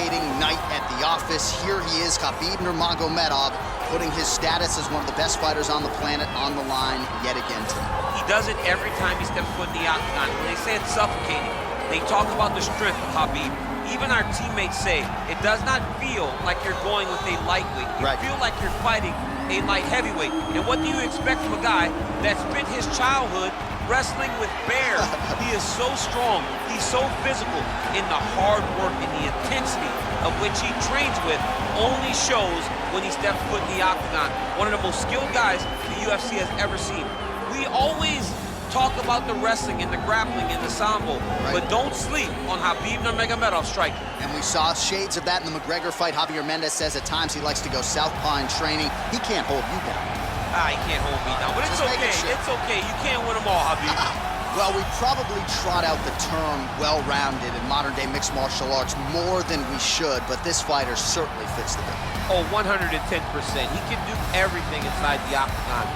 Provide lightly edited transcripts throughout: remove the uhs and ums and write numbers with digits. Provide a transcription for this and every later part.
suffocating night at the office. Here he is, Khabib Nurmagomedov, putting his status as one of the best fighters on the planet on the line yet again tonight. He does it every time he steps foot in the octagon. When they say it's suffocating, they talk about the strength of Khabib. Even our teammates say it does not feel like you're going with a lightweight. You feel like you're fighting a light heavyweight. And what do you expect from a guy that spent his childhood wrestling with bears? He is so strong, he's so physical, and the hard work and the intensity of which he trains with only shows when he steps foot in the octagon. One of the most skilled guys the UFC has ever seen. We always talk about the wrestling and the grappling and the sambo, but don't sleep on Khabib Nurmagomedov's striking. And we saw shades of that in the McGregor fight. Javier Mendez says at times he likes to go southpaw in training. He can't hold you down. He can't hold me down, but it's okay. It's okay. You can't win them all, Khabib. Well, we probably trot out the term well-rounded in modern-day mixed martial arts more than we should, but this fighter certainly fits the bill. Oh, 110%. He can do everything inside the octagon.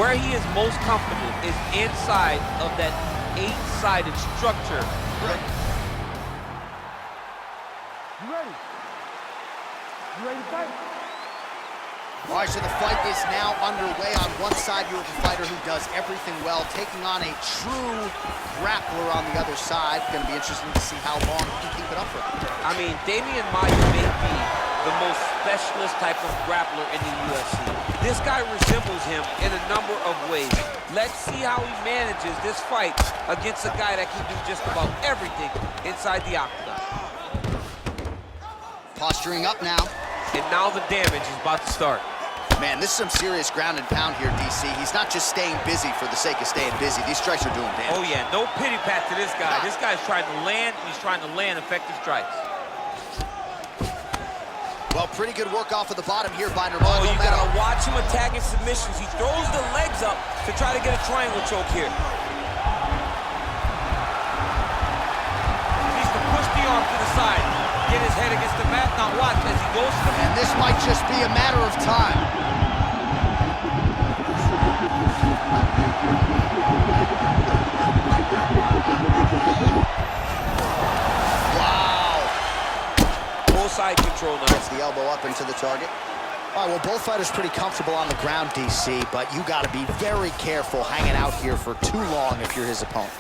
Where he is most comfortable is inside of that 8-sided structure. You ready? You ready to fight? All right, so the fight is now underway. On one side, you have a fighter who does everything well, taking on a true grappler on the other side. Going to be interesting to see how long he can keep it up for. I mean, Damian Maia may be the most specialist type of grappler in the UFC. This guy resembles him in a number of ways. Let's see how he manages this fight against a guy that can do just about everything inside the octagon. Posturing up now. And now the damage is about to start. Man, this is some serious ground and pound here, DC. He's not just staying busy for the sake of staying busy. These strikes are doing damage. Oh, yeah, no pity pat to this guy. This guy's trying to land, he's trying to land effective strikes. Well, pretty good work off of the bottom here by Nurmagomedov. Oh, you gotta watch him attacking submissions. He throws the legs up to try to get a triangle choke here. He needs to push the arm to the side, get his head against the mat. Now watch as he goes to the mat. And this might just be a matter of time. Side control now. Gets the elbow up into the target. All right, well, both fighters pretty comfortable on the ground, DC, but you got to be very careful hanging out here for too long if you're his opponent.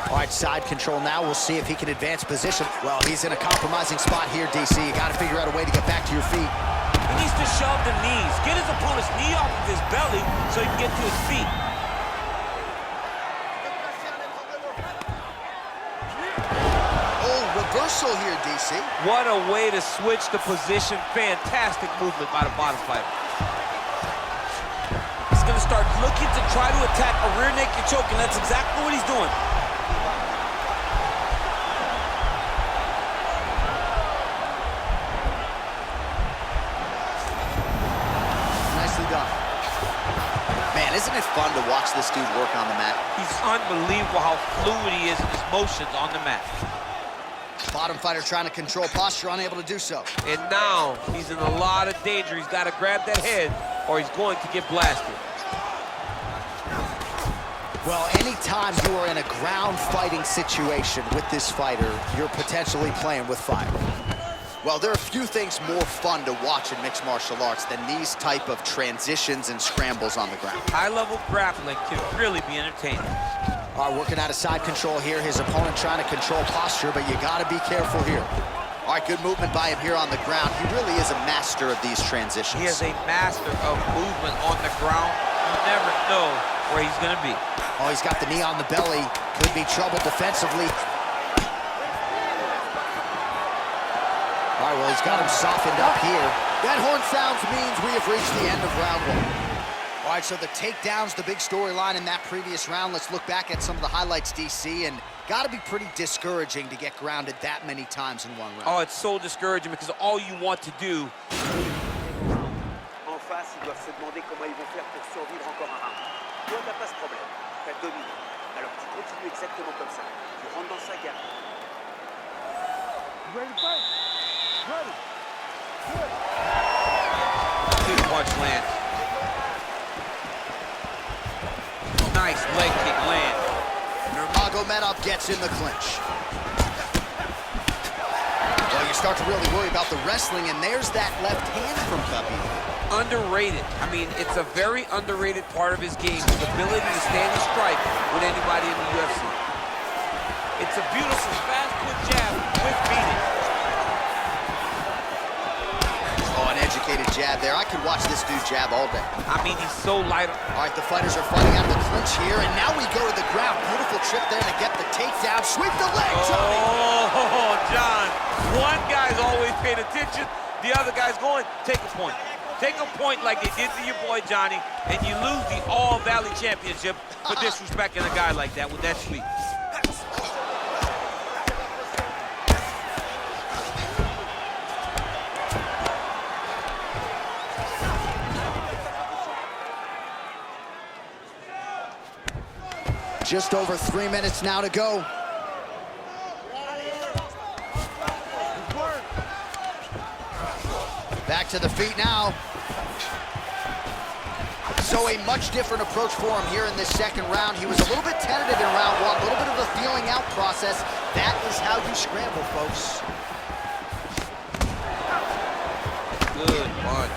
All right, side control now. We'll see if he can advance position. Well, he's in a compromising spot here, DC. You got to figure out a way to get back to your feet. He needs to shove the knees. Get his opponent's knee off of his belly so he can get to his feet. Reversal here, DC. What a way to switch the position. Fantastic movement by the bottom fighter. He's going to start looking to try to attack a rear naked choke, and that's exactly what he's doing. Nicely done. Man, isn't it fun to watch this dude work on the mat? He's unbelievable how fluid he is in his motions on the mat. Bottom fighter trying to control posture, unable to do so. And now he's in a lot of danger. He's got to grab that head or he's going to get blasted. Well, anytime you are in a ground fighting situation with this fighter, you're potentially playing with fire. Well, there are few things more fun to watch in mixed martial arts than these type of transitions and scrambles on the ground. High-level grappling can really be entertaining. All right, working out of side control here. His opponent trying to control posture, but you got to be careful here. All right, good movement by him here on the ground. He really is a master of these transitions. He is a master of movement on the ground. You never know where he's going to be. Oh, he's got the knee on the belly. Could be trouble defensively. All right, well, he's got him softened up here. That horn sounds means we have reached the end of round one. All right, so the takedown's the big storyline in that previous round. Let's look back at some of the highlights, DC, and got to be pretty discouraging to get grounded that many times in one round. Oh, it's so discouraging because all you want to do. En face, ils doivent se demander comment ils vont faire pour survivre encore un round. Toi, t'as pas ce problème. T'as dominé. Alors tu continues exactement comme ça. Tu rentres dans sa garde. You ready to fight? Ready. Good. Good punch land. Nice leg kick land. Nurmagomedov gets in the clinch. Well, you start to really worry about the wrestling, and there's that left hand from Khabib. Underrated. I mean, it's a very underrated part of his game, his ability to stand and strike with anybody in the UFC. It's a beautiful fast foot jab with beating. Oh, an educated jab there. I could watch this dude jab all day. I mean, he's so light. All right, the fighters are fighting out of the clinch here, and now we go to the ground. Beautiful trip there to get the takedown. Sweep the leg, Johnny! Oh, John. One guy's always paying attention. The other guy's going, take a point. Take a point like they did to your boy, Johnny, and you lose the All-Valley Championship for disrespecting a guy like that with that sweep. Just over 3 minutes now to go. Back to the feet now. So a much different approach for him here in this second round. He was a little bit tentative in round one, a little bit of a feeling out process. That is how you scramble, folks. Good punch.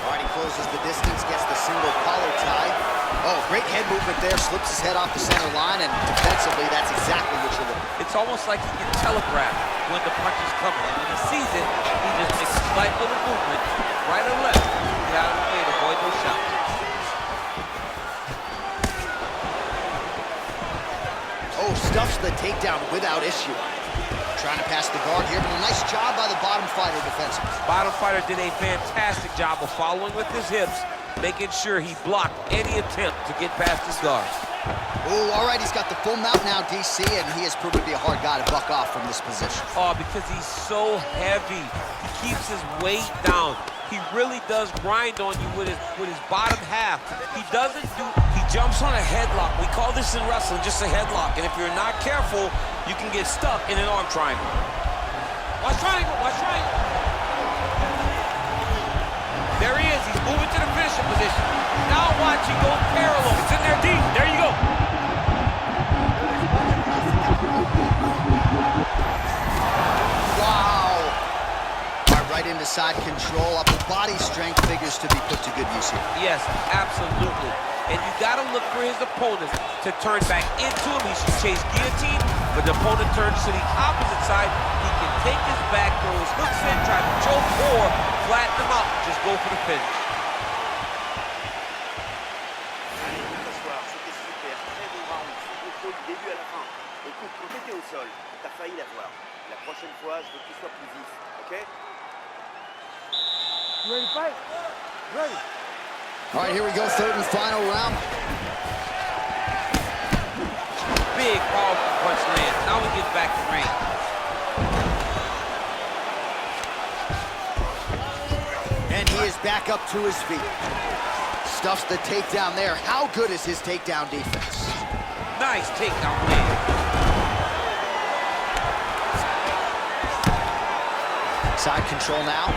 All right, he closes the distance, gets the single collar tie. Oh, great head movement there, slips his head off the center line, and defensively, that's exactly what you're looking for. It's almost like he can telegraph when the punch is coming. And when he sees it, he just makes a slight little movement, right or left, get out of the way to avoid those shots. Oh, stuffs the takedown without issue. Trying to pass the guard here, but a nice job by the bottom fighter defensively. Bottom fighter did a fantastic job of following with his hips, making sure he blocked any attempt to get past his guard. Oh, all right, he's got the full mount now, DC, and he has proven to be a hard guy to buck off from this position. Oh, because he's so heavy. He keeps his weight down. He really does grind on you with his bottom half. He jumps on a headlock. We call this in wrestling just a headlock, and if you're not careful, you can get stuck in an arm triangle. Watch triangle, watch triangle. There he is, he's moving to the finishing position. Now watch, he goes parallel. It's in there deep, there you go. Wow. All right, right into side control. Upper body strength figures to be put to good use here. Yes, absolutely. And you gotta look for his opponent to turn back into him. He should chase guillotine, but the opponent turns to the opposite side. He can take his back, throw his hooks in, try to choke, or flatten him out. Just go for the finish. Allez, ce soir, c'était super. Très bon round. Sous contrôle du début à la fin. Écoute, quand t'étais au sol, t'as failli l'avoir. La prochaine fois, je veux que tu sois plus vif, ok? You ready to fight? Ready. All right, here we go, third and final round. Big, powerful punch lands. Now we get back to range. And he is back up to his feet. Stuffs the takedown there. How good is his takedown defense? Nice takedown land. Side control now.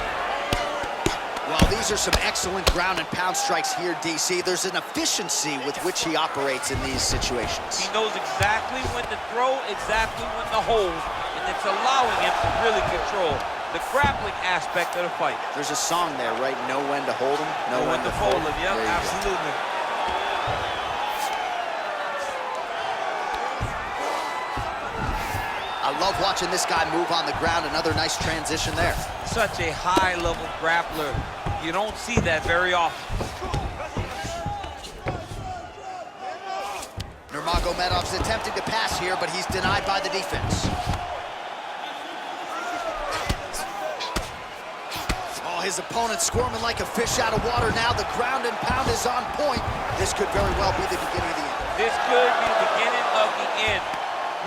Well, these are some excellent ground and pound strikes here, DC. There's an efficiency with which he operates in these situations. He knows exactly when to throw, exactly when to hold, and it's allowing him to really control the grappling aspect of the fight. There's a song there, right? Know when to hold him, know when to fold him. Yep, absolutely. I love watching this guy move on the ground. Another nice transition there. Such a high-level grappler. You don't see that very often. Nurmagomedov's attempting to pass here, but he's denied by the defense. Oh, his opponent squirming like a fish out of water now. The ground and pound is on point. This could very well be the beginning of the end. This could be the beginning of the end.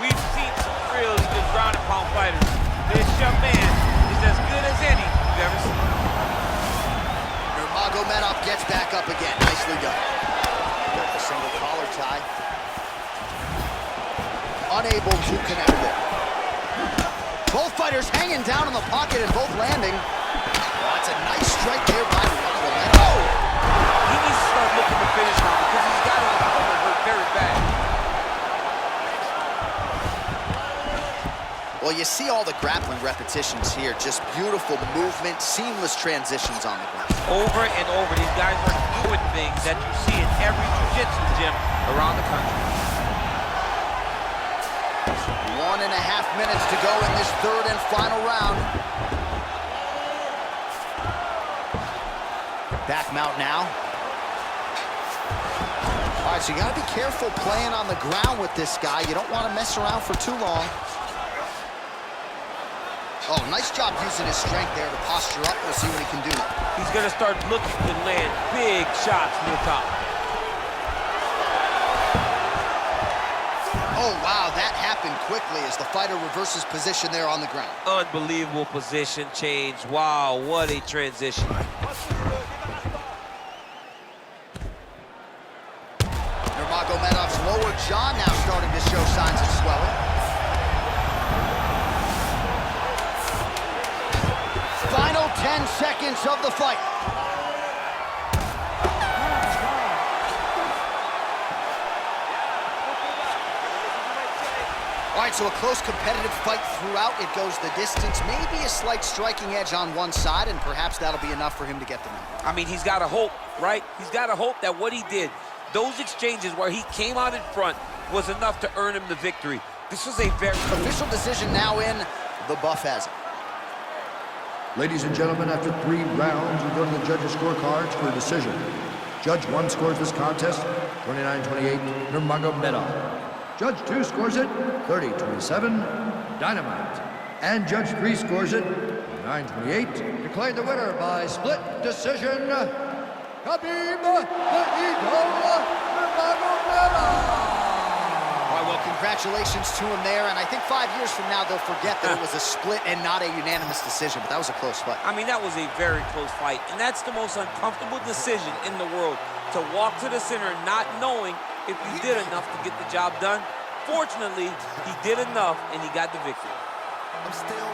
We've seen some really good ground and pound fighters. This young man is as good as any you've ever seen. Nurmagomedov gets back up again. Nicely done. Got the single collar tie. Unable to connect there. Both fighters hanging down in the pocket and both landing. Oh, that's a nice strike there by Nurmagomedov. Oh! He needs to start looking to finish now because he's got his opponent hurt very bad. Well, you see all the grappling repetitions here. Just beautiful movement, seamless transitions on the ground. Over and over, these guys are doing things that you see in every jiu-jitsu gym around the country. 1.5 minutes to go in this third and final round. Back mount now. All right, so you got to be careful playing on the ground with this guy. You don't want to mess around for too long. Oh, nice job using his strength there to posture up. We'll see what he can do. He's going to start looking to land big shots from the top. Oh, wow, that happened quickly as the fighter reverses position there on the ground. Unbelievable position change. Wow, what a transition. Nurmagomedov's lower jaw now starting to show signs of swelling. Final 10 seconds of the fight. All right, so a close competitive fight throughout. It goes the distance. Maybe a slight striking edge on one side, and perhaps that'll be enough for him to get the win. I mean, he's got to hope, right? He's got to hope that what he did, those exchanges where he came out in front, was enough to earn him the victory. This was a very... Official decision now in. The buff has it. Ladies and gentlemen, after 3 rounds, we go to the judges' scorecards for a decision. Judge 1 scores this contest 29-28, Nurmagomedov. Judge 2 scores it 30-27, Dynamite. And Judge 3 scores it 9-28. Declared the winner by split decision, Khabib the Eagle Nurmagomedov. All right, well, congratulations to him there, and I think 5 years from now they'll forget that it was a split and not a unanimous decision, but that was a close fight. I mean, that was a very close fight, and that's the most uncomfortable decision in the world, to walk to the center not knowing if you did enough to get the job done. Fortunately, he did enough, and he got the victory. I'm still